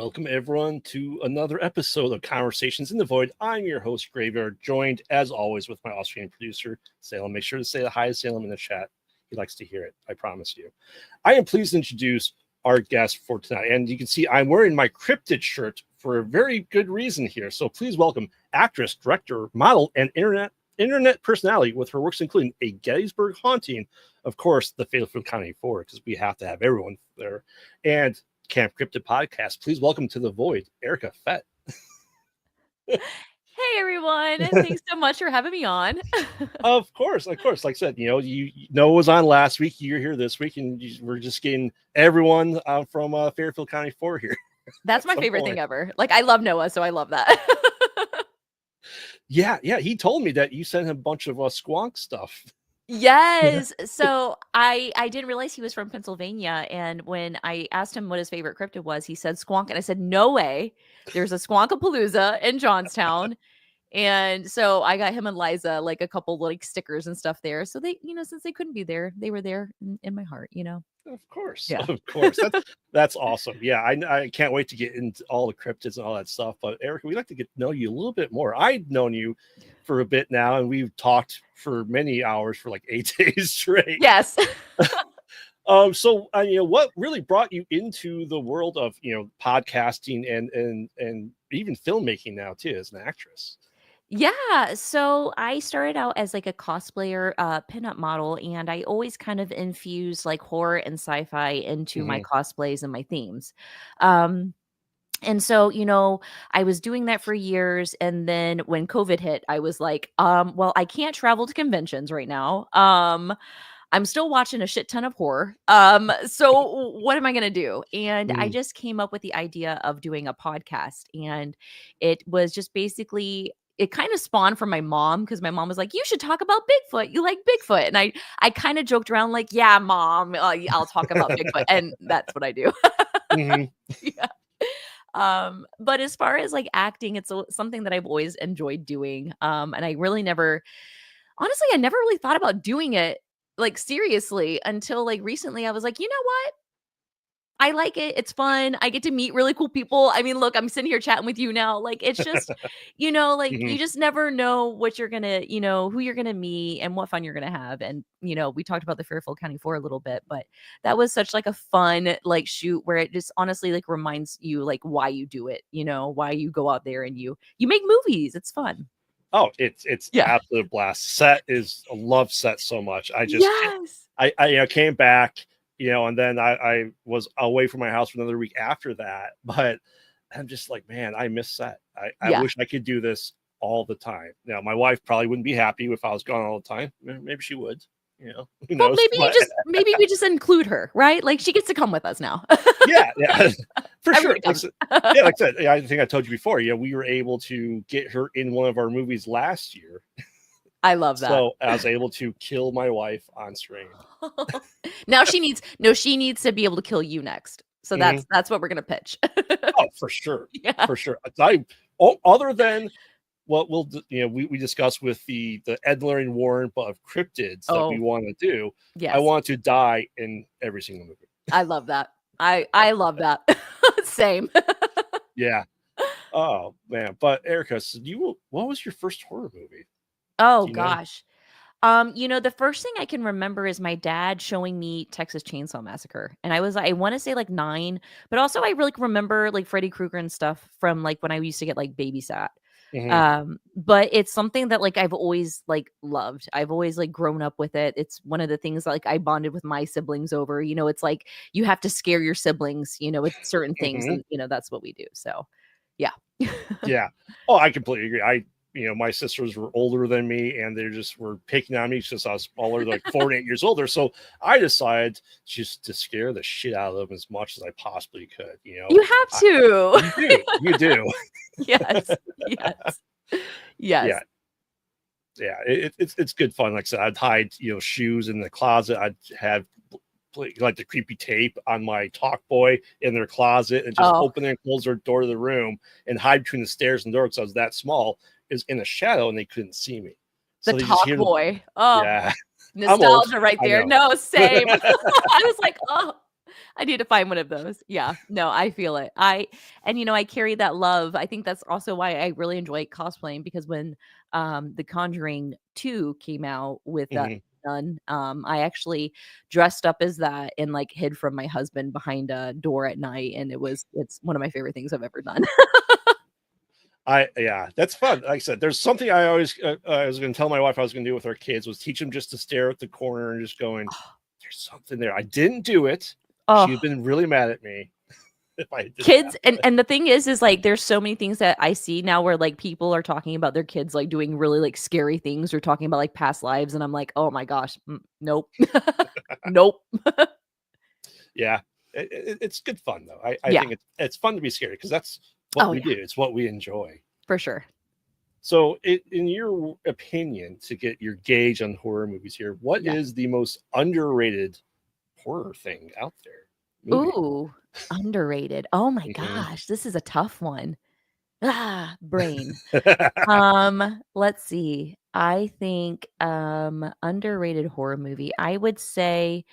Welcome, everyone, to another episode of Conversations in the Void. I'm your host, Graveyard, joined, as always, with my Austrian producer, Salem. Make sure to say hi to Salem in the chat. He likes to hear it, I promise you. I am pleased to introduce our guest for tonight. And you can see I'm wearing my Cryptid shirt for a very good reason here. So please welcome actress, director, model, and internet personality with her works including A Gettysburg Haunting, of course, the Fairfield County Four, because we have to have everyone there, and Camp Cryptid Podcast. Please welcome to the Void, Eric Fett. Hey everyone, thanks so much for having me on. Of course. Like I said, you know it was on last week. You're here this week, and we're just getting everyone from Fairfield County Four here. That's my favorite thing ever. Like, I love Noah, so I love that. Yeah. He told me that you sent him a bunch of squonk stuff. Yes. So I didn't realize he was from Pennsylvania. And when I asked him what his favorite cryptid was, he said squonk. And I said, no way. There's a Squonkapalooza in Johnstown. And so I got him and Liza like a couple like stickers and stuff there. So they, since they couldn't be there, they were there in my heart, Of course. Yeah. Of course. That's awesome. Yeah, I can't wait to get into all the cryptids and all that stuff. But Erica, we'd like to get to know you a little bit more. I've known you for a bit now, and we've talked for many hours for like 8 days straight. Yes. So what really brought you into the world of podcasting and even filmmaking now too as an actress? Yeah, so I started out as like a cosplayer, pinup model, and I always kind of infuse like horror and sci-fi into my cosplays and my themes. And so, I was doing that for years, and then when COVID hit, I was like, well, I can't travel to conventions right now. I'm still watching a shit ton of horror. So what am I going to do? And I just came up with the idea of doing a podcast, and it was just basically it kind of spawned from my mom because my mom was like, you should talk about Bigfoot. You like Bigfoot. And I kind of joked around like, yeah, mom, I'll talk about Bigfoot. And that's what I do. Yeah. But as far as like acting, it's something that I've always enjoyed doing. And I really I never really thought about doing it like seriously until like recently. I was like, you know what? I like it. It's fun. I get to meet really cool people. I mean, look, I'm sitting here chatting with you now. Like, it's just, you just never know what you're going to, who you're going to meet and what fun you're going to have. And, we talked about the Fairfield County Four a little bit, but that was such like a fun, like shoot where it just honestly like reminds you like why you do it, why you go out there and you make movies. It's fun. Oh, it's absolute blast. Set is I love set so much. I came back, and then I was away from my house for another week after that. But I'm just like, man, I miss set. I wish I could do this all the time. Now, my wife probably wouldn't be happy if I was gone all the time. Maybe she would. Who knows? Maybe we just include her, right? Like she gets to come with us now. yeah, for sure. Like I said, I think I told you before. We were able to get her in one of our movies last year. I love that. So I was able to kill my wife on screen. Now she needs to be able to kill you next. So that's what we're gonna pitch. Oh, for sure. Yeah. For sure. Other than what we discussed with the Ed Learning Warren of cryptids that we want to do. Yes. I want to die in every single movie. I love that. I love that. Same. Yeah. Oh man. But Erica, so what was your first horror movie? Oh gosh. The first thing I can remember is my dad showing me Texas Chainsaw Massacre. And I want to say like 9, but also I really remember like Freddy Krueger and stuff from like when I used to get like babysat. But it's something that like I've always like loved. I've always like grown up with it. It's one of the things like I bonded with my siblings over. It's like you have to scare your siblings, with certain things. And that's what we do. So yeah. Yeah. Oh, I completely agree. My sisters were older than me, and they just were picking on me since I was smaller, like 4 and 8 years older. So I decided just to scare the shit out of them as much as I possibly could. You have to. You do. Yes. Yeah. It's good fun. Like I said, I'd hide shoes in the closet. I'd have like the creepy tape on my talk boy in their closet and just open and close their door to the room and hide between the stairs and the door because I was that small. Is in a shadow and they couldn't see me. So the talk boy. Oh, yeah. Nostalgia right there. No, same. I was like, I need to find one of those. Yeah. No, I feel it. I carry that love. I think that's also why I really enjoy cosplaying, because when The Conjuring 2 came out with that Mhm. done, I actually dressed up as that and like hid from my husband behind a door at night, and it's one of my favorite things I've ever done. Yeah, that's fun. Like I said, there's something I was going to tell my wife I was going to do with our kids was teach them just to stare at the corner and just going, there's something there. I didn't do it. She'd Oh, been really mad at me if I did kids, that. and the thing is like there's so many things that I see now where like people are talking about their kids like doing really like scary things or talking about like past lives, and I'm like, oh my gosh, nope. Nope. Yeah, it's good fun though. I Yeah. think it's fun to be scary because that's what Oh we yeah, do. It's what we enjoy. for sure. So, in your opinion, to get your gauge on horror movies here, what Yeah. is the most underrated horror thing out there? Movie. Ooh, underrated. Oh my Mhm. gosh, this is a tough one. Brain. Let's see. I think underrated horror movie. I would say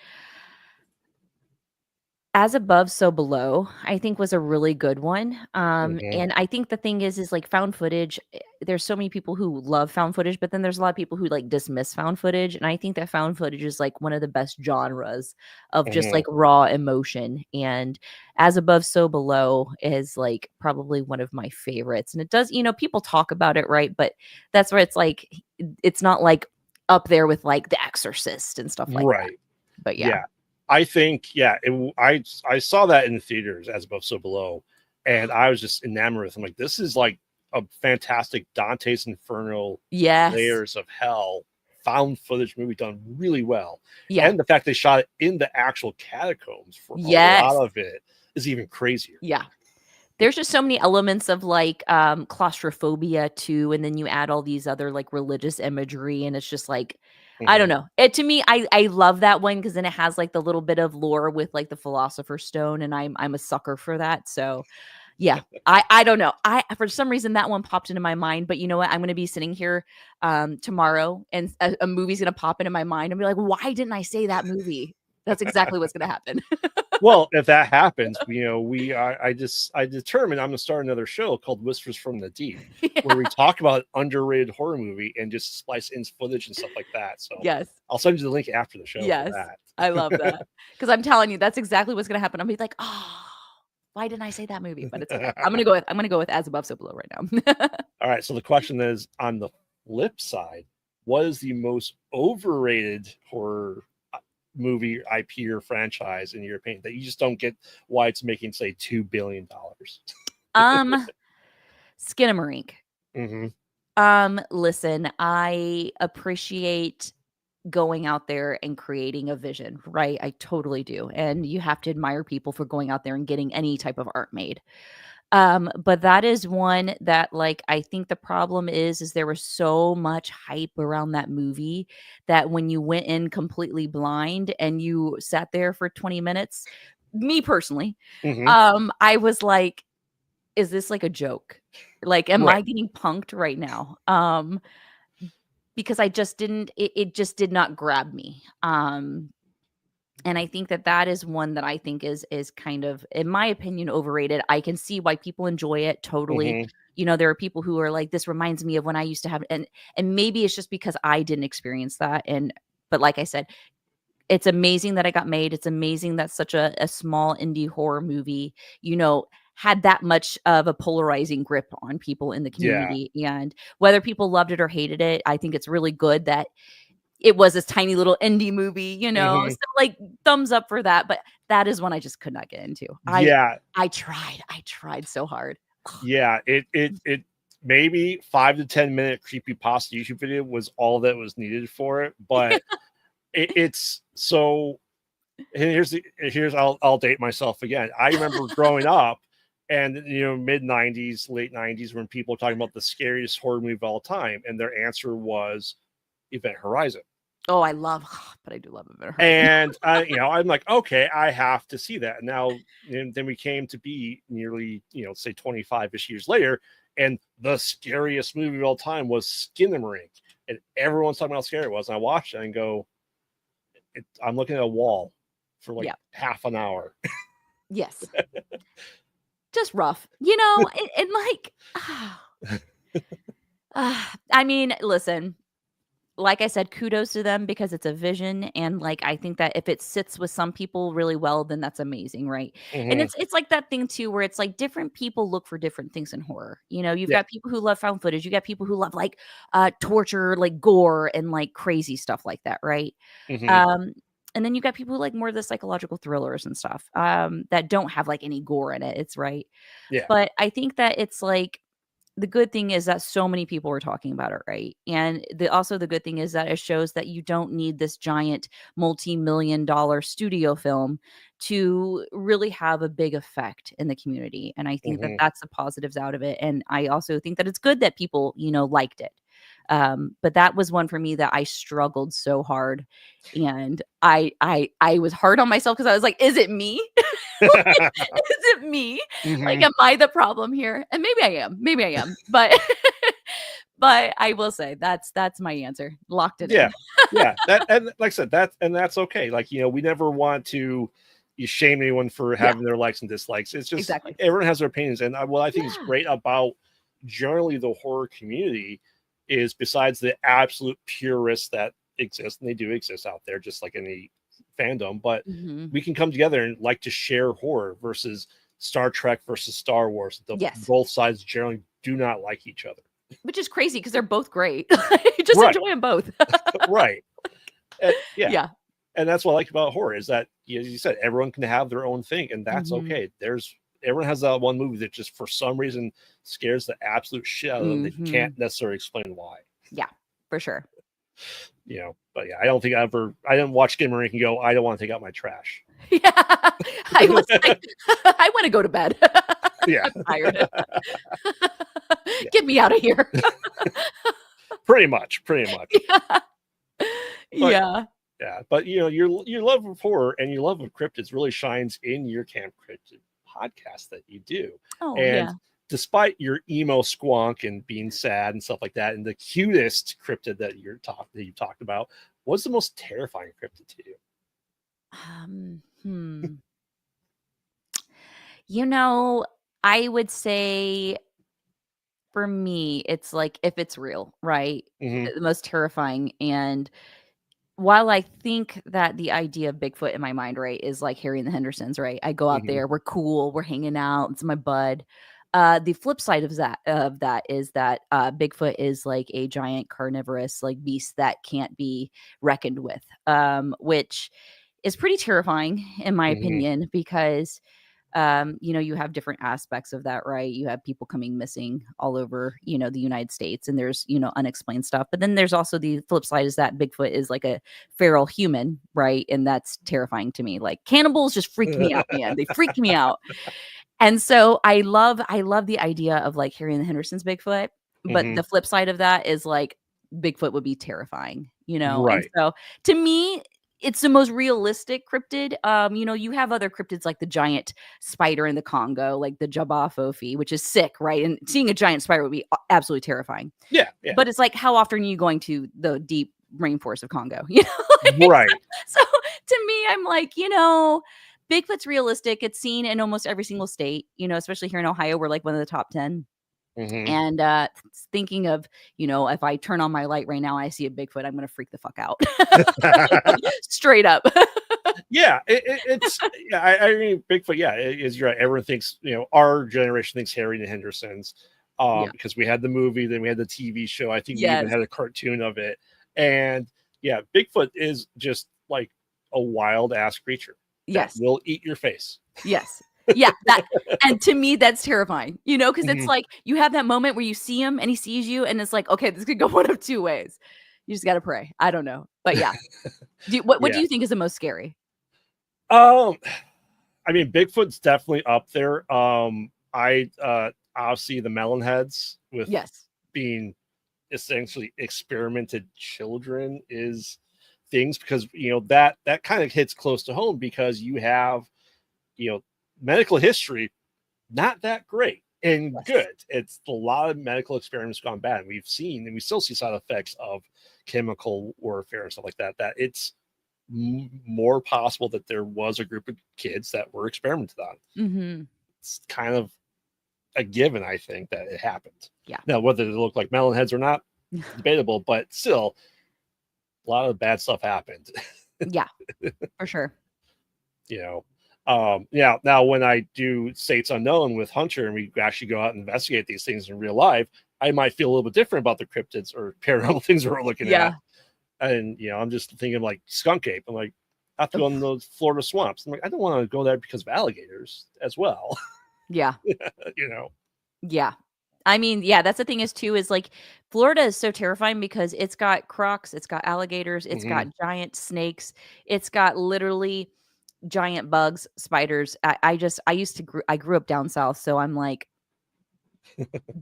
As Above, So Below, I think was a really good one. Mhm. And I think the thing is like found footage. There's so many people who love found footage, but then there's a lot of people who like dismiss found footage. And I think that found footage is like one of the best genres of just Mhm. like raw emotion. And As Above, So Below is like probably one of my favorites. And it does, people talk about it, right? But that's where it's like, it's not like up there with like The Exorcist and stuff like that. Right. But yeah. Yeah. I think I saw that in the theaters, As Above, So Below, and I was just enamored with. I'm like, this is like a fantastic Dante's Inferno, Yes. layers of hell found footage movie done really well, Yeah. and the fact they shot it in the actual catacombs for a lot Yes. of it is even crazier. Yeah. There's just so many elements of like claustrophobia too, and then you add all these other like religious imagery, and it's just like I don't Mhm. know. It to me, I love that one because then it has like the little bit of lore with like the Philosopher's Stone, and I'm a sucker for that. So yeah, I don't know. I For some reason that one popped into my mind, but you know what? I'm gonna be sitting here tomorrow, and a movie's gonna pop into my mind and be like, why didn't I say that movie? That's exactly what's gonna happen. Well, if that happens, I determined I'm gonna start another show called Whispers from the Deep, where we Yeah. talk about underrated horror movie and just splice in footage and stuff like that. So Yes. I'll send you the link after the show for Yes, I love that. that because 'cause I'm telling you, that's exactly what's gonna happen. I'm gonna be like, "Oh, why didn't I say that movie?" But it's okay. I'm gonna go with As Above, So Below right now. All right. So the question is, on the flip side, what is the most overrated horror movie IP or franchise in your opinion that you just don't get why it's making say $2 billion? Um, Skinamarink. Mm-hmm. Listen, I appreciate going out there and creating a vision, right? I totally do, and you have to admire people for going out there and getting any type of art made. But that is one that like I think the problem is there was so much hype around that movie that when you went in completely blind and you sat there for 20 minutes, me personally, Mm-hmm. I was like, is this like a joke? Like, am Right. I getting punked right now? Because I just didn't it just did not grab me. And I think that that is one that I think is kind of, in my opinion, overrated. I can see why people enjoy it totally. Mm-hmm. There are people who are like, this reminds me of when I used to have, and maybe it's just because I didn't experience that. But like I said, it's amazing that it got made. It's amazing that such a small indie horror movie, had that much of a polarizing grip on people in the Yeah. community. And whether people loved it or hated it, I think it's really good that it was this tiny little indie movie. Mm-hmm. So, like, thumbs up for that, but that is one I just could not get into. I Yeah. I tried so hard. Yeah. It maybe 5 to 10 minute creepy pasta YouTube video was all that was needed for it, but it's so. And here's I'll date myself again. I remember growing up and mid 90s, late 90s when people were talking about the scariest horror movie of all time, and their answer was Event Horizon. Oh, but I do love Event Horizon. And I'm like, okay, I have to see that. Now, and then we came to be nearly, say 25-ish years later, and the scariest movie of all time was Skinamarink. And everyone's talking about how scary it was. And I watched it and go, I'm looking at a wall. for like half an hour. Yes. Just rough, and like, I mean, listen, like I said, kudos to them because it's a vision, and like I think that if it sits with some people really well, then that's amazing, right? And it's like that thing too, where it's like different people look for different things in horror. You've got people who love found footage, you got people who love like torture, like gore, and like crazy stuff like that, right? And then you got people who like more of the psychological thrillers and stuff that don't have like any gore in it. It's right, but I think that it's like the good thing is that so many people are talking about it, right? And also the good thing is that it shows that you don't need this giant multi-million-dollar studio film to really have a big effect in the community. And I think that that's the positives out of it. And I also think that it's good that people, liked it. But that was one for me that I struggled so hard, and I was hard on myself because I was like, is it me? Is it me? Like, am I the problem here? And maybe I am, but but I will say that's my answer. Locked it in. That, and like I said, that's okay. Like, we never want to shame anyone for having their likes and dislikes. It's just everyone has their opinions, and what I think is great about generally the horror community is, besides the absolute purists that exist, and they do exist out there, just like any fandom, but we can come together and like to share horror versus Star Trek versus Star Wars. Both sides generally do not like each other, which is crazy because they're both great. Just enjoy them both. Right. And that's what I like about horror is that, as you said, everyone can have their own thing, and that's okay. Everyone has that one movie that just for some reason scares the absolute shit out of them. They can't necessarily explain why. Yeah, for sure. But I don't think I didn't watch Game of Rank and go, I don't want to take out my trash. Yeah. I was like, I want to go to bed. I'm tired. Get me out of here. Pretty much. Yeah. But your love of horror and your love of cryptids really shines in your Camp Cryptid podcast that you do. Despite your emo squonk and being sad and stuff like that, and the cutest cryptid that you talked about, what's the most terrifying cryptid to you? I would say for me, it's like if it's real, right? The most terrifying. And while I think that the idea of Bigfoot in my mind, right, is like Harry and the Hendersons, right? I go out there, we're cool, we're hanging out, it's my bud. The flip side of that is that Bigfoot is like a giant carnivorous like beast that can't be reckoned with, which is pretty terrifying in my opinion, because you have different aspects of that, right? You have people coming missing all over, the United States, and there's, unexplained stuff. But then there's also the flip side is that Bigfoot is like a feral human, right? And that's terrifying to me. Like cannibals just freaked me out, man. They freaked me out. And so I love the idea of like Harry and the Hendersons Bigfoot, but the flip side of that is like Bigfoot would be terrifying, Right. And so to me, it's the most realistic cryptid. You have other cryptids like the giant spider in the Congo, like the Jabba, which is sick, right? And seeing a giant spider would be absolutely terrifying. Yeah. But it's like, how often are you going to the deep rainforest of Congo? Right. So to me, I'm like, Bigfoot's realistic. It's seen in almost every single state, especially here in Ohio. We're like one of the top 10. And thinking of, if I turn on my light right now, I see a Bigfoot, I'm going to freak the fuck out. Straight up. It's I mean, Bigfoot, is right. Everyone thinks, our generation thinks Harry and the Hendersons because we had the movie, then we had the TV show. I think we even had a cartoon of it. And Bigfoot is just like a wild ass creature. Yes. That will eat your face. Yes. Yeah, and to me that's terrifying, because it's like you have that moment where you see him and he sees you, and it's like, okay, this could go one of two ways. You just got to pray. I don't know, but what do you think is the most scary? I mean, Bigfoot's definitely up there. I obviously the melon heads with being essentially experimented children is things, because that kind of hits close to home, because you have medical history not that great and good. It's a lot of medical experiments gone bad. We've seen, and we still see side effects of chemical warfare and stuff like that. That it's more possible that there was a group of kids that were experimented on. Mm-hmm. It's kind of a given, I think, that it happened. Yeah. Now, whether they look like melon heads or not, debatable, but still, a lot of bad stuff happened. Yeah, for sure. Now when I do States Unknown with Hunter and we actually go out and investigate these things in real life, I might feel a little bit different about the cryptids or paranormal things we're looking at. And I'm just thinking like skunk ape. I'm like, I have to go in those Florida swamps. I'm like, I don't want to go there because of alligators as well. Yeah. Yeah. I mean, that's the thing is like Florida is so terrifying because it's got crocs, it's got alligators, it's got giant snakes, it's got literally giant bugs, spiders. I grew up down south, so I'm like,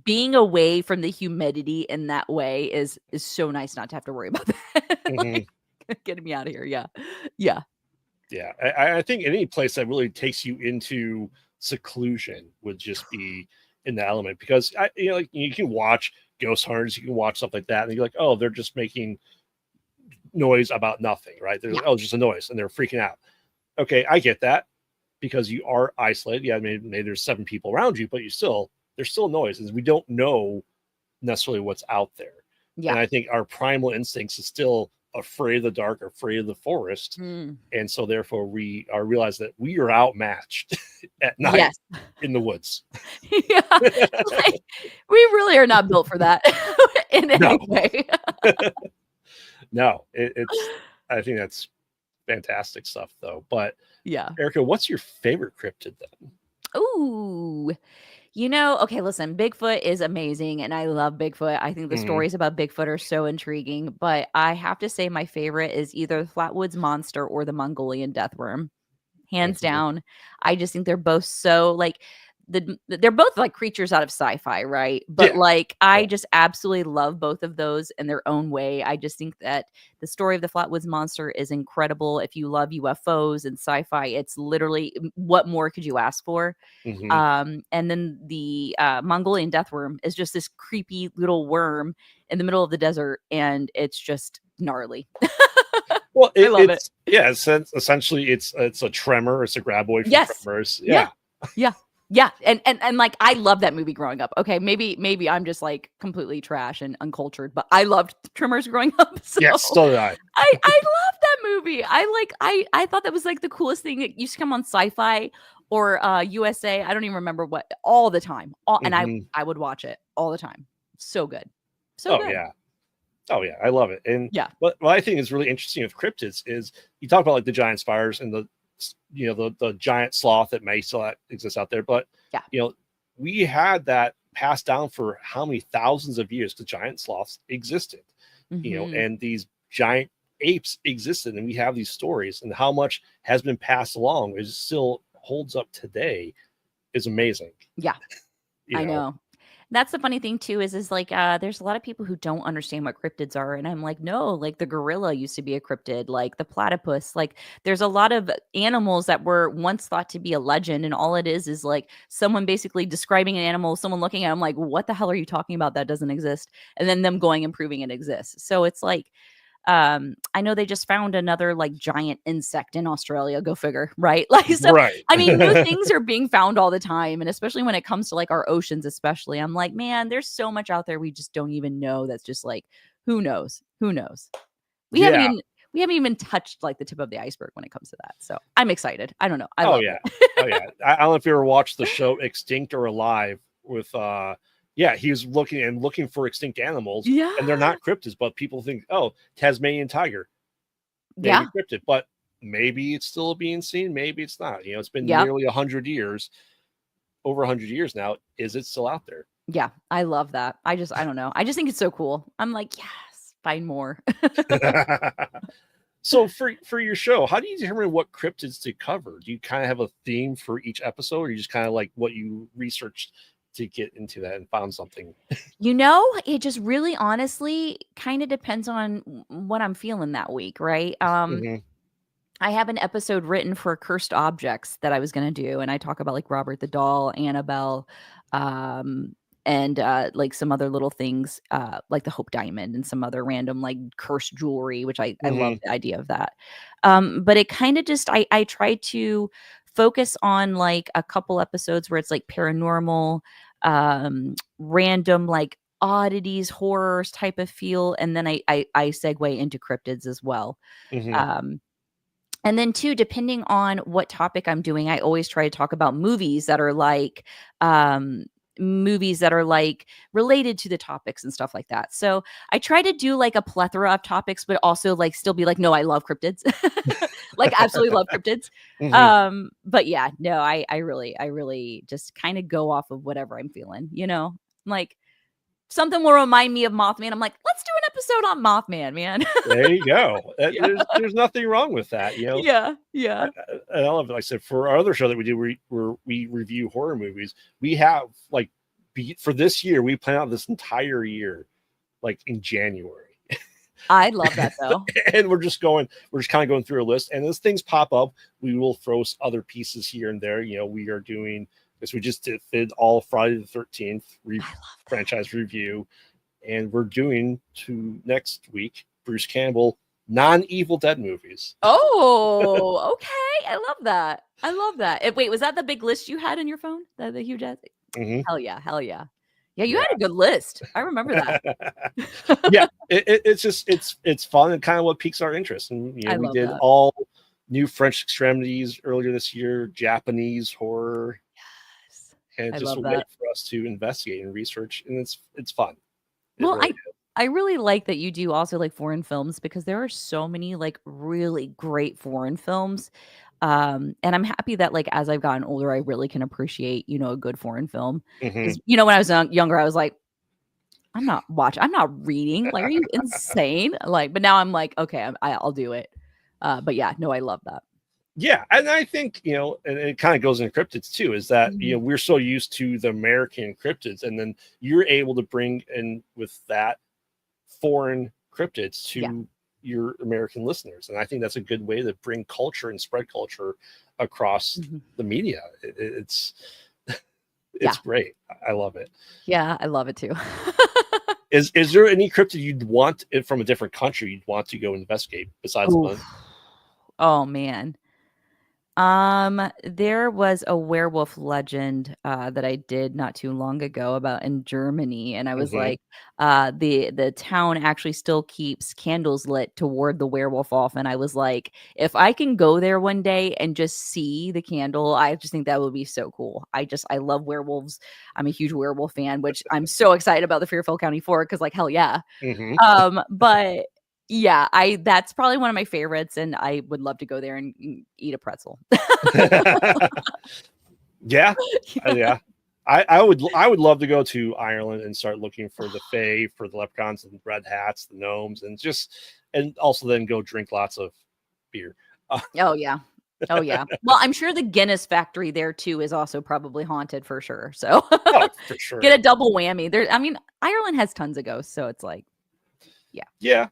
being away from the humidity in that way is so nice not to have to worry about that. Like, getting me out of here. Yeah. I think any place that really takes you into seclusion would just be in the element, because you can watch ghost hunters, you can watch stuff like that, and you're like, oh, they're just making noise about nothing, right? They're like, oh, it's just a noise, and they're freaking out. Okay, I get that, because you are isolated. Yeah, maybe there's 7 people around you, but there's still noise, and we don't know necessarily what's out there. Yeah. And I think our primal instincts is still afraid of the dark, afraid of the forest. And so therefore we realize that we are outmatched at night in the woods. Yeah. Like, we really are not built for that in any way. No, I think that's fantastic stuff though. But yeah, Erica, what's your favorite cryptid then? Ooh. Okay, listen, Bigfoot is amazing, and I love Bigfoot. I think the stories about Bigfoot are so intriguing, but I have to say my favorite is either the Flatwoods Monster or the Mongolian Deathworm. Hands down. I just think they're both so, like, they're both like creatures out of sci-fi, right? But I just absolutely love both of those in their own way. I just think that the story of the Flatwoods Monster is incredible. If you love UFOs and sci-fi, it's literally, what more could you ask for? And then the Mongolian Deathworm is just this creepy little worm in the middle of the desert, and it's just gnarly. Well, I love it. Yeah, essentially it's a tremor. It's a graboid from Tremors. Yeah. And like, I love that movie growing up. Okay, maybe I'm just like completely trash and uncultured, but I loved Tremors growing up. So yes, so did I. I love that movie. I thought that was like the coolest thing. It used to come on Sci-Fi or USA. I don't even remember what, all the time. And I would watch it all the time. So good. So good. Oh yeah, I love it. And what I think is really interesting with cryptids is you talk about like the giant spiders and the giant sloth that may still exist out there, but we had that passed down for how many thousands of years, because giant sloths existed, and these giant apes existed, and we have these stories, and how much has been passed along is still holds up today is amazing. I know. That's the funny thing too, is like, there's a lot of people who don't understand what cryptids are. And I'm like, no, like the gorilla used to be a cryptid, like the platypus, like there's a lot of animals that were once thought to be a legend. And all it is like someone basically describing an animal, someone looking at them like, what the hell are you talking about? That doesn't exist. And then them going and proving it exists. So it's like, I know they just found another like giant insect in Australia. Go figure, right? Like, so I mean, new things are being found all the time, and especially when it comes to like our oceans, especially, I'm like, man, there's so much out there we just don't even know. That's just like, who knows? We haven't even touched like the tip of the iceberg when it comes to that. So I'm excited. I don't know. I love it. I don't know if you ever watched the show Extinct or Alive with he was looking for extinct animals, and they're not cryptids, but people think, oh, Tasmanian tiger, maybe cryptid, but maybe it's still being seen, maybe it's not. It's been nearly 100 years, over 100 years now. Is it still out there? Yeah, I love that. I don't know. I just think it's so cool. I'm like, yes, find more. So for your show, how do you determine what cryptids to cover? Do you kind of have a theme for each episode, or you just kind of like what you researched to get into that and found something? It just really honestly kind of depends on what I'm feeling that week, right? I have an episode written for cursed objects that I was going to do, and I talk about like Robert the Doll, Annabelle, and like some other little things, like the Hope Diamond and some other random like cursed jewelry, which I love Mhm. the idea of that. But it kind of just I try to focus on like a couple episodes where it's like paranormal, random like oddities, horrors type of feel, and then I segue into cryptids as well. Mhm. Um, and then too, depending on what topic I'm doing, I always try to talk about um, movies that are like related to the topics and stuff like that. So I try to do like a plethora of topics, but also like still be like, no, I love cryptids, like absolutely love cryptids. Mhm. But yeah, no, I really just kind of go off of whatever I'm feeling, like something will remind me of Mothman. I'm like, let's do an episode on Mothman, man. There you go. Yeah. There's nothing wrong with that, Yeah. I, Yeah. I love it. Like I said, for our other show that we do, where we review horror movies, we have like for this year, we plan out this entire year like in January. I love that though. And we're just kind of going through a list. And as things pop up, we will throw other pieces here and there. We are doing this. We just did all Friday the 13th franchise review. And we're doing to next week, Bruce Campbell, non-Evil Dead movies. Oh, okay. I love that. I love that. Wait, was that the big list you had in your phone? The huge ass? Mm-hmm. Hell yeah. Hell yeah. Yeah, you had a good list. I remember that. Yeah, it's just it's fun and kind of what piques our interest. And I we love did that. all new French extremities earlier this year, Japanese horror, Yes. and I it's just love a way that. for us to investigate and research, and it's fun. It Well, really I really like that you do also like foreign films because there are so many like really great foreign films. And I'm happy that like as I've gotten older, I really can appreciate, a good foreign film. is. Mm-hmm. Because when I was younger, I was like, I'm not reading. Like, are you insane? Like, but now I'm like, okay, I'll do it. But yeah, no, I love that. Yeah, and I think and it kind of goes into cryptids too. Is that Mhm. we're so used to the American cryptids, and then you're able to bring in with that foreign cryptids Yeah. to your American listeners, and I think that's a good way to bring culture and spread culture across Mhm. the media. It's Yeah. great. I love it. Yeah, I love it too. Is there any cryptid you'd want from a different country you'd want to go investigate besides Oof. Oh man. There was a werewolf legend that I did not too long ago about in Germany, and I was Mhm. like, the town actually still keeps candles lit to ward the werewolf off, and I was like, if I can go there one day and just see the candle, I just think that would be so cool. I love werewolves. I'm a huge werewolf fan, which I'm so excited about the Fairfield County Four because like hell yeah. Mhm. But yeah, that's probably one of my favorites, and I would love to go there and eat a pretzel. Yeah, Yeah. yeah. I would love to go to Ireland and start looking for the Fae, for the leprechauns and red hats, the gnomes, and also then go drink lots of beer. Oh, yeah. Oh, yeah. Well, I'm sure the Guinness factory there too is also probably haunted for sure, so Oh, for sure. get a double whammy. Ireland has tons of ghosts, so it's like Yeah.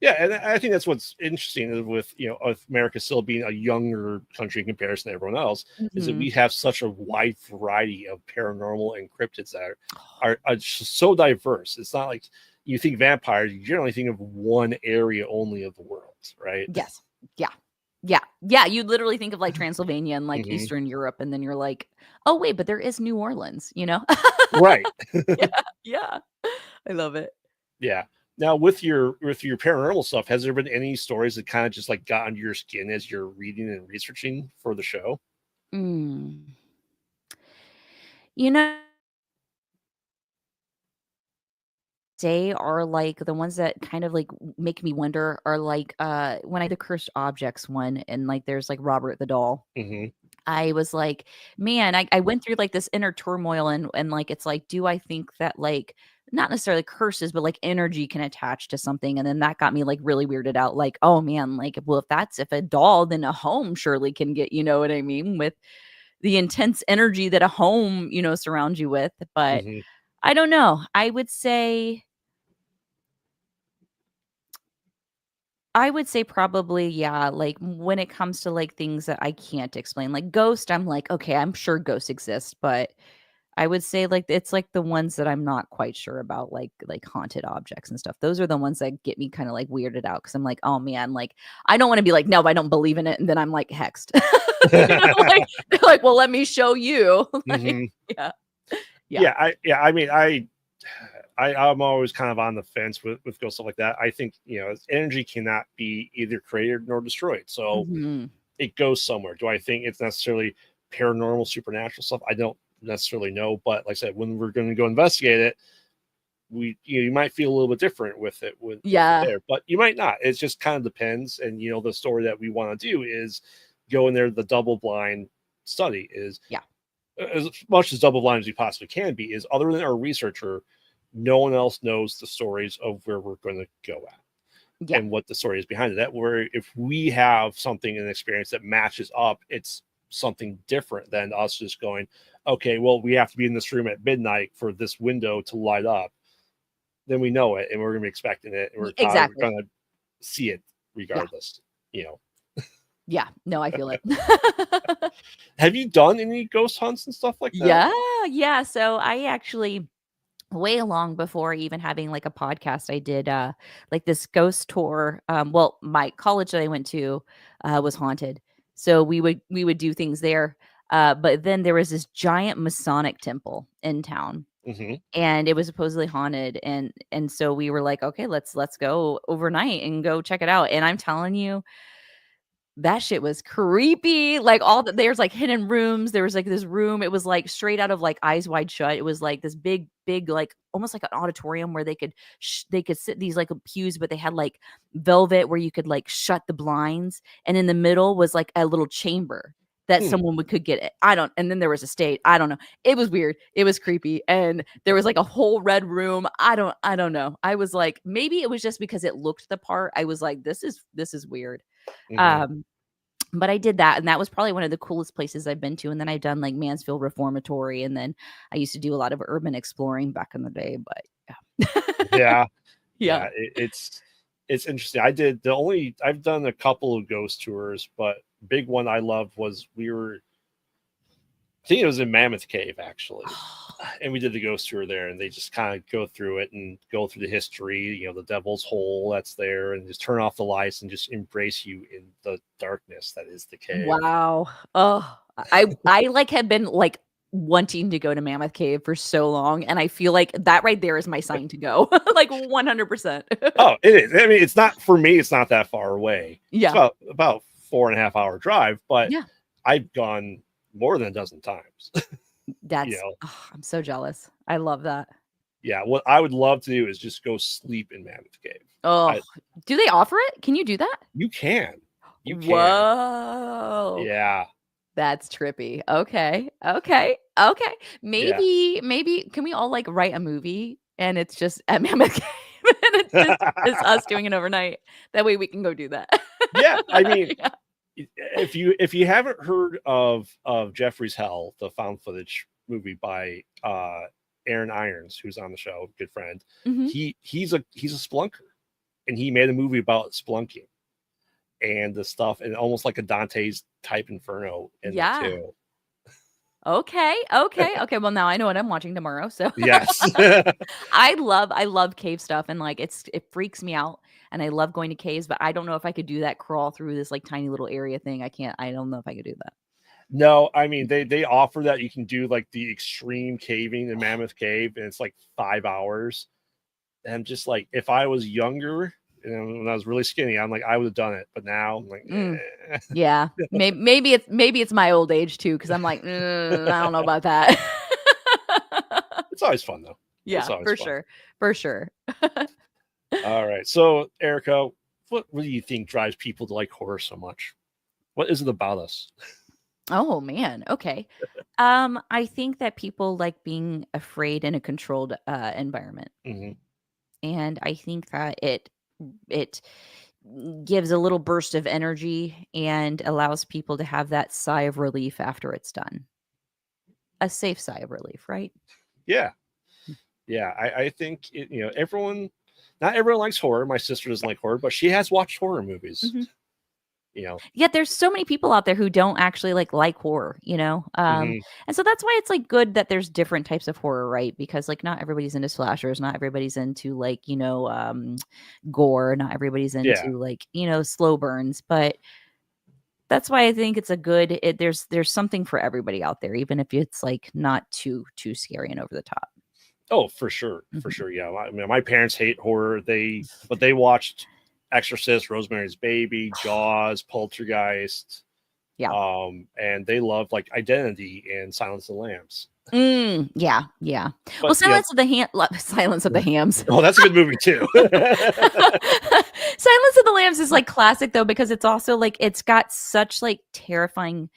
Yeah, and I think that's what's interesting with with America still being a younger country in comparison to everyone else, is that Mhm. we have such a wide variety of paranormal and cryptids that are just so diverse. It's not like you think vampires, you generally think of one area only of the world, right? Yes. Yeah. Yeah. Yeah, you literally think of, like, Transylvania and, like, Hmm. Eastern Europe, and then you're like, "Oh, wait, but there is New Orleans," you know? Right. Yeah, yeah. I love it. Yeah. Now with your paranormal stuff, has there been any stories that kind of just like got under your skin as you're reading and researching for the show? Mm. You know, they are, like, the ones that kind of, like, make me wonder are, like, when I the cursed objects one and, like, there's, like, Robert the doll. Hmm. I was like, man, I went through like this inner turmoil and like it's like, do I think that like not necessarily curses, but like energy can attach to something? And then that got me like really weirded out. Like, oh man, like, well, if a doll, then a home surely can get, you know what I mean? With the intense energy that a home, surrounds you with. But Hmm. I don't know. I would say probably, yeah, like when it comes to like things that I can't explain, like ghost, I'm like, okay, I'm sure ghosts exist, but I would say like it's like the ones that I'm not quite sure about, like haunted objects and stuff. Those are the ones that get me kind of like weirded out because I'm like, oh man, like I don't want to be like, no, I don't believe in it, and then I'm like hexed. Like they're like, well, let me show you. Like, yeah. I mean, I'm always kind of on the fence with ghost stuff like that. I think energy cannot be either created nor destroyed, so it goes somewhere. Do I think it's necessarily paranormal, supernatural stuff? I don't necessarily know, but like I said, when we're going to go investigate it, you might feel a little bit different with it with it there, but you might not. It just kind of depends. And the story that we want to do is go in there. The double blind study is as much as double blind as we possibly can be, is other than our researcher, no one else knows the stories of where we're going to go at and what the story is behind it. That where if we have something, an experience that matches up, it's something different than us just going, okay, well, we have to be in this room at midnight for this window to light up. Then we know it and we're going to be expecting it. And we're going to see it regardless, Yeah, no, I feel it. Have you done any ghost hunts and stuff like that? Yeah. So I actually, way long before even having like a podcast, I did like this ghost tour. Well, my college that I went to was haunted, so we would do things there. But then there was this giant Masonic temple in town, and it was supposedly haunted, and so we were like, okay, let's go overnight and go check it out. And I'm telling you, that shit was creepy. Like there's like hidden rooms. There was like this room. It was like straight out of like Eyes Wide Shut. It was like this big, like almost like an auditorium where they could sit these like pews, but they had like velvet where you could like shut the blinds. And in the middle was like a little chamber that someone could get it. And then there was a stage. I don't know. It was weird. It was creepy. And there was like a whole red room. I don't know. I was like, maybe it was just because it looked the part. I was like, this is weird. But I did that, and that was probably one of the coolest places I've been to. And then I've done like Mansfield Reformatory, and then I used to do a lot of urban exploring back in the day. But yeah. It's interesting. I've done a couple of ghost tours, but big one I loved was I think it was in Mammoth Cave actually. And we did the ghost tour there, and they just kind of go through it and go through the history, the devil's hole that's there, and just turn off the lights and just embrace you in the darkness that is the cave. Wow. Oh, I like have been like wanting to go to Mammoth Cave for so long, and I feel like that right there is my sign to go. Like 100%. Oh, it is. I mean, it's not for me, it's not that far away. Yeah. It's about 4.5 hour drive, but I've gone more than a dozen times. That's I'm so jealous. I love that. Yeah, what I would love to do is just go sleep in Mammoth Cave. Oh, do they offer it? Can you do that? You can. Whoa. Yeah. That's trippy. Okay. Maybe can we all like write a movie and it's just at Mammoth Cave and it's us doing it overnight. That way we can go do that. Yeah, I mean, if you haven't heard of Jeffrey's Hell, the found footage movie by Aaron Irons, who's on the show, good friend, he's a spelunker, and he made a movie about spelunking and the stuff, and almost like a Dante's type Inferno in it too. Okay. Well, now I know what I'm watching tomorrow. So yes, I love cave stuff, and like it freaks me out, and I love going to caves, but I don't know if I could do that crawl through this like tiny little area thing. I don't know if I could do that. No, I mean they offer that you can do like the extreme caving in Mammoth Cave, and it's like 5 hours. And I'm just like, if I was younger and when I was really skinny, I'm like, I would have done it. But now I'm like, yeah, maybe it's my old age too, because I'm like, I don't know about that. It's always fun though. Yeah, for sure. All right, so Erica, what do you think drives people to like horror so much? What is it about us? Oh man. Okay. I think that people like being afraid in a controlled environment. And I think that it gives a little burst of energy and allows people to have that sigh of relief after it's done. A safe sigh of relief, right? Yeah. I think not everyone likes horror. My sister doesn't like horror, but she has watched horror movies. Yet there's so many people out there who don't actually like horror, Mhm. and so that's why it's like good that there's different types of horror, right? Because like not everybody's into slashers, not everybody's into like gore, not everybody's Yeah. into like slow burns, but that's why I think it's a good there's something for everybody out there, even if it's like not too scary and over the top. Oh, for sure. For Mhm. sure. Yeah. I mean, my parents hate horror. But they watched Exorcist, Rosemary's Baby, Jaws, Poltergeist. Yeah. And they love like Identity and Silence of the Lambs. Yeah. Well, But Silence of the Hams. oh, that's a good movie too. Silence of the Lambs is like classic though, because it's also like it's got such like terrifying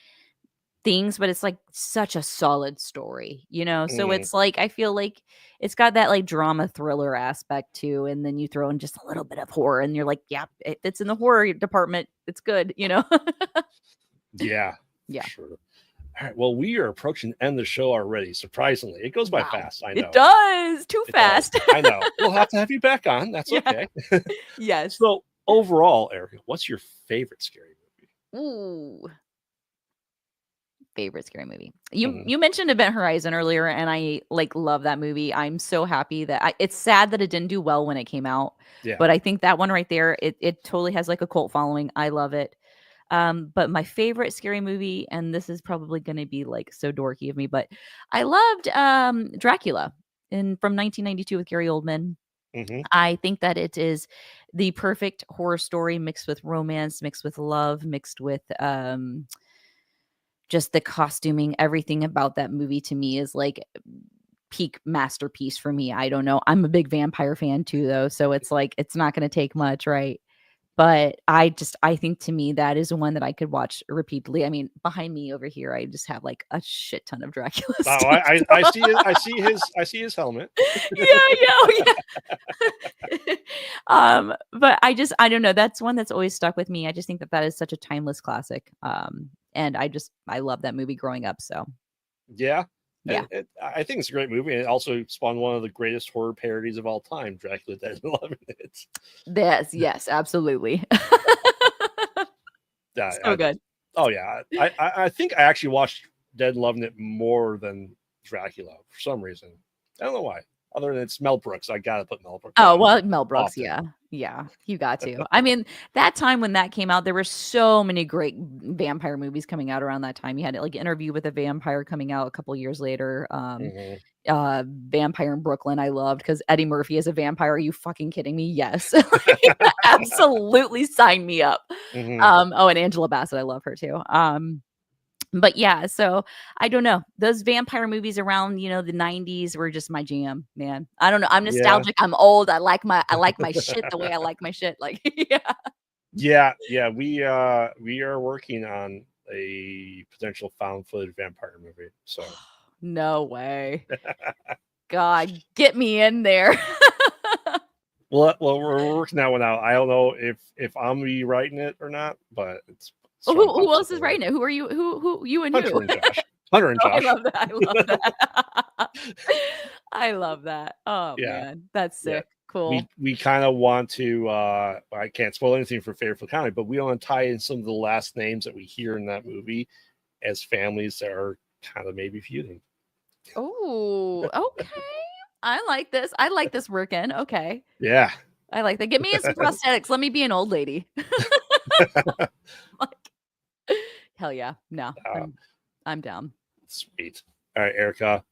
things, but it's like such a solid story, so Mm, it's like I feel like it's got that like drama thriller aspect too, and then you throw in just a little bit of horror and you're like, yeah, it's in the horror department, it's good. yeah, Yeah. for sure. All right. Well, we are approaching the end of the show already. Surprisingly, it goes by Wow. fast. I know. It does too It fast. does. I know. We'll have to have you back on. That's Yeah. okay. Yes. So overall, Erica, what's your favorite scary movie? Ooh. Favorite scary movie. Mhm. You mentioned Event Horizon earlier, and I like love that movie. I'm so happy that it's sad that it didn't do well when it came out. Yeah. But I think that one right there, it totally has like a cult following. I love it. But my favorite scary movie, and this is probably gonna be like so dorky of me, but I loved Dracula from 1992 with Gary Oldman. Hmm. I think that it is the perfect horror story mixed with romance, mixed with love, mixed with just the costuming. Everything about that movie to me is like peak masterpiece for me. I don't know. I'm a big vampire fan too, though. So it's like, it's not going to take much, right? But I think to me, that is one that I could watch repeatedly. I mean, behind me over here, I just have like a shit ton of Dracula Oh, stuff. I see it. I see his helmet. Yeah. But I don't know. That's one that's always stuck with me. I just think that is such a timeless classic. And I love that movie growing up. So Yeah. yeah. I think it's a great movie. And it also spawned one of the greatest horror parodies of all time, Dracula Dead in 11 Minutes. Yes, absolutely. Yeah, So good. Oh, yeah. I think I actually watched Dead in 11 Minutes more than Dracula for some reason. I don't know why. Other than it's Mel Brooks. I got to put Mel Brooks. Oh, well, Mel Brooks, often. yeah, you got to. I mean, that time when that came out, there were so many great vampire movies coming out around that time. You had like Interview with a Vampire coming out a couple years later. Mhm. Vampire in Brooklyn, I loved because Eddie Murphy is a vampire. Are you fucking kidding me? Yes, absolutely, sign me up. Mhm. Oh, and Angela Bassett, I love her too. But yeah, so I don't know. Those vampire movies around, the 90s were just my jam, man. I don't know. I'm Yeah. nostalgic. I'm old. I like my shit the way I like my shit. Like, yeah. Yeah. We are working on a potential found footage vampire movie. So No way. God, get me in there. well, we're working that one out. I don't know if I'm rewriting it or not, but it's Who else is writing it? Who are you? Who you and Hunter who? and Josh. Hunter and Oh, I Josh. love that. I love that. I love that. Oh Yeah. man, that's Yeah. sick. Cool. We kind of want to I can't spoil anything for Fairfield County, but we want to tie in some of the last names that we hear in that movie as families that are kind of maybe feuding. Oh, okay. I like this. I like this working. Okay. Yeah. I like that. Get me in some prosthetics. Let me be an old lady. Like, hell yeah. No, I'm down. Sweet. All right, Erica.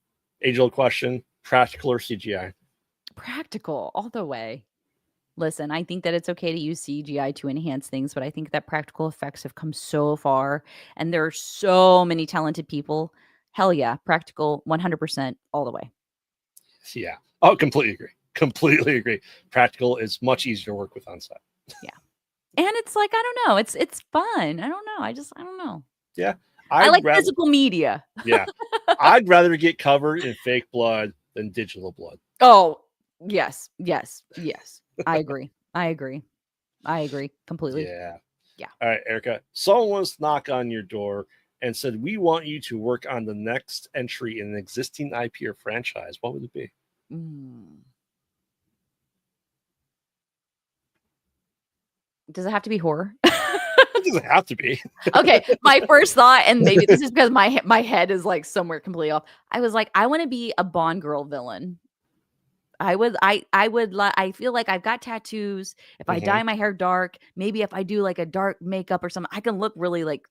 Age-old question: practical or CGI? Practical all the way. Listen, I think that it's okay to use CGI to enhance things, but I think that practical effects have come so far and there are so many talented people. Hell yeah, practical 100% all the way. Yeah. Oh, completely agree. Completely agree. Practical is much easier to work with on set. Yeah. And it's like, I don't know. It's fun. I don't know. I don't know. Yeah. I like physical media. Yeah. I'd rather get covered in fake blood than digital blood. Oh, yes. I agree completely. Yeah. Yeah. All right, Erica. Someone wants to knock on your door and said, we want you to work on the next entry in an existing IP or franchise. What would it be? Does it have to be horror? It doesn't have to be. Okay, my first thought, and maybe this is because my head is like somewhere completely off. I was like, I want to be a Bond girl villain. I feel like I've got tattoos. If I dye my hair dark, maybe if I do like a dark makeup or something, I can look really like,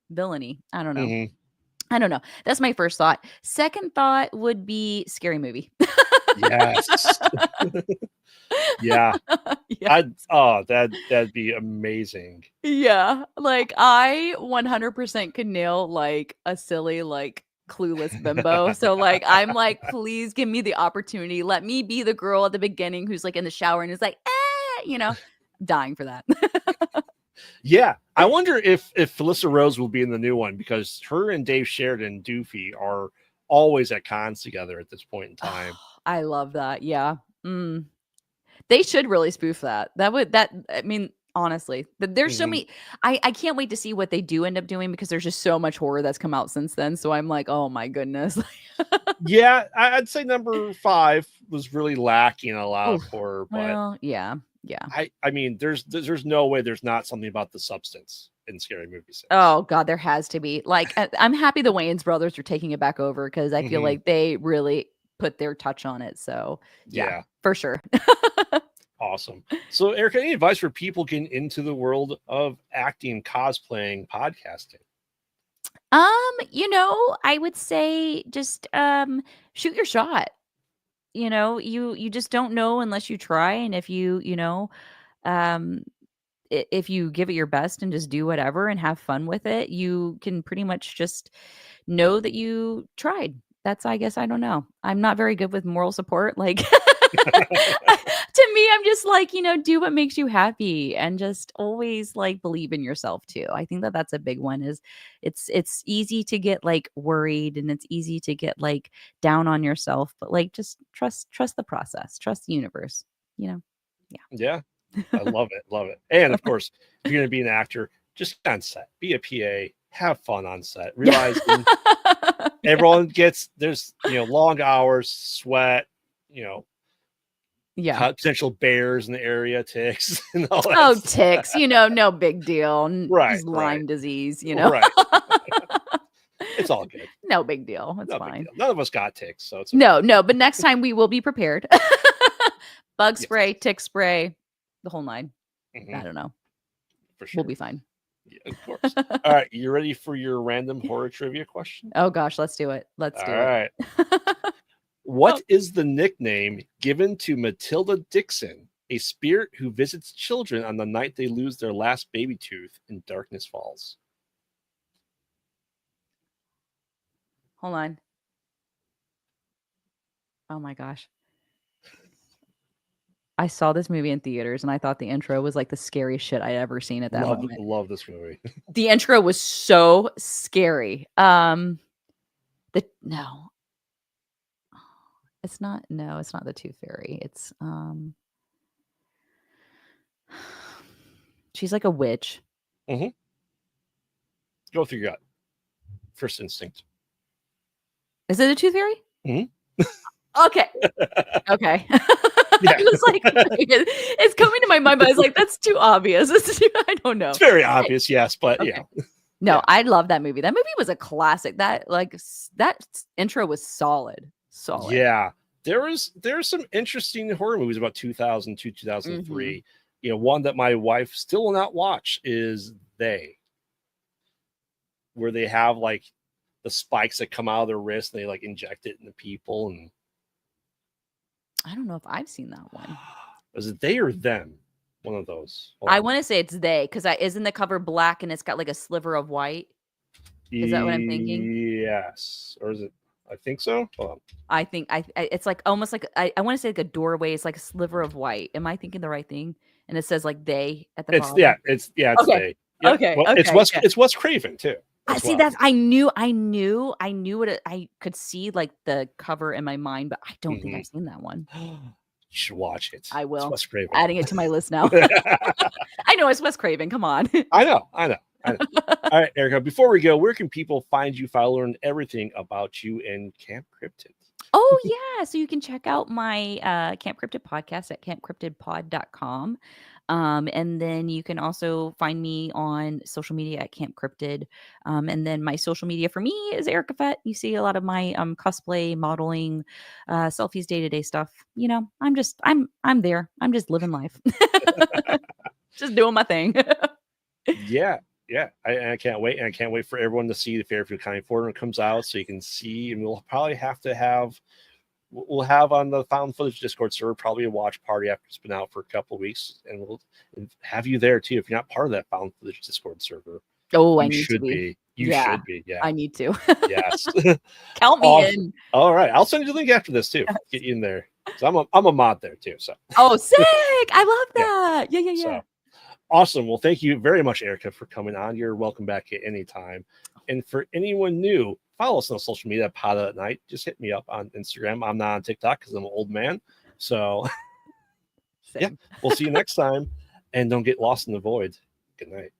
villainy. I don't know. I don't know. That's my first thought. Second thought would be scary movie. Yes. Yeah. Yeah. That'd be amazing. Yeah. Like I 100% could nail like a silly, like clueless bimbo. So like I'm like, please give me the opportunity. Let me be the girl at the beginning who's like in the shower and is like, dying for that. Yeah. I wonder if Felissa Rose will be in the new one, because her and Dave Sheridan Doofy are always at cons together at this point in time. I love that. Yeah. They should really spoof that. I mean, honestly, there's so many. I can't wait to see what they do end up doing, because there's just so much horror that's come out since then. So I'm like, oh my goodness. Yeah, I'd say number 5 was really lacking a lot of horror, but well, yeah. I mean, there's no way there's not something about the substance in Scary Movie 6. Oh God, there has to be. Like, I'm happy the Wayans brothers are taking it back over, because I feel like they really put their touch on it. So yeah. For sure. Awesome. So Eric, any advice for people getting into the world of acting, cosplaying, podcasting? I would say just shoot your shot. You just don't know unless you try. And if if you give it your best and just do whatever and have fun with it, you can pretty much just know that you tried. That's, I guess, I don't know. I'm not very good with moral support. Like, to me, I'm just like, do what makes you happy, and just always like believe in yourself too. I think that that's a big one. Is it's easy to get like worried, and it's easy to get like down on yourself, but like just trust the process, trust the universe. Yeah. I love it. And of course, if you're going to be an actor, just get on set, be a PA, have fun on set, realizing everyone gets, there's, long hours, sweat, potential bears in the area, ticks, and all that ticks, no big deal. Right. Just Lyme disease, Right. It's all good. No big deal. It's fine. None of us got ticks, so it's okay. No, but next time we will be prepared. Bug spray, tick spray, the whole 9. I don't know. For sure. We'll be fine. Yeah, of course. All right. You ready for your random horror trivia question? Oh gosh, let's do it. All right. What is the nickname given to Matilda Dixon, a spirit who visits children on the night they lose their last baby tooth in Darkness Falls? Hold on. Oh my gosh. I saw this movie in theaters, and I thought the intro was like the scariest shit I'd ever seen at that moment. Love this movie. The intro was so scary. No. It's not the Tooth Fairy. It's she's like a witch. Go with your gut. First instinct. Is it a Tooth Fairy? Okay. Yeah. I was like, it's coming to my mind, but I was like, that's too obvious. I don't know. It's very obvious, yes, but yeah. No, I love that movie. That movie was a classic. That intro was solid. Yeah. There's some interesting horror movies about 2002, 2003. One that my wife still will not watch is They, where they have like the spikes that come out of their wrist and they like inject it into people. And I don't know if I've seen that one. Was it They or Them? One of those. I want to say it's They, because isn't the cover black and it's got like a sliver of white? Is that what I'm thinking? Yes. Or is it? I think so. Hold on. I think it's like almost like I want to say like a doorway. It's like a sliver of white. Am I thinking the right thing? And it says like They at the bottom. It's okay. They. Yeah. Okay. Well, okay. It's Wes Craven too. See that I knew what I could see like the cover in my mind, but I don't think I've seen that one. You should watch it. I will. It's Wes Craven. Adding it to my list now. I know it's Wes Craven. Come on. I know. All right, Erica, before we go, where can people find you if I learn everything about you and Camp Cryptid? Oh, yeah. So you can check out my Camp Cryptid podcast at campcryptidpod.com. And then you can also find me on social media at Camp Cryptid. And then my social media for me is Eric Fett. You see a lot of my cosplay, modeling, selfies, day-to-day stuff. You know, I'm there. I'm just living life. Just doing my thing. Yeah. I can't wait. And I can't wait for everyone to see the Fairfield County Four when it comes out, so you can see. And we'll probably we'll have on the found footage Discord server probably a watch party after it's been out for a couple of weeks, and we'll have you there too if you're not part of that found footage Discord server. Oh, I You need should to be. You should be. Yeah, I need to. Yes. Count me in. All right, I'll send you the link after this too. Get you in there. So I'm a mod there too. So. Oh, sick! I love that. Yeah. So, awesome. Well, thank you very much, Erica, for coming on. You're welcome back at any time. And for anyone new, follow us on social media at Pod at Night. Just hit me up on Instagram. I'm not on TikTok because I'm an old man. So, yeah, we'll see you next time. And don't get lost in the void. Good night.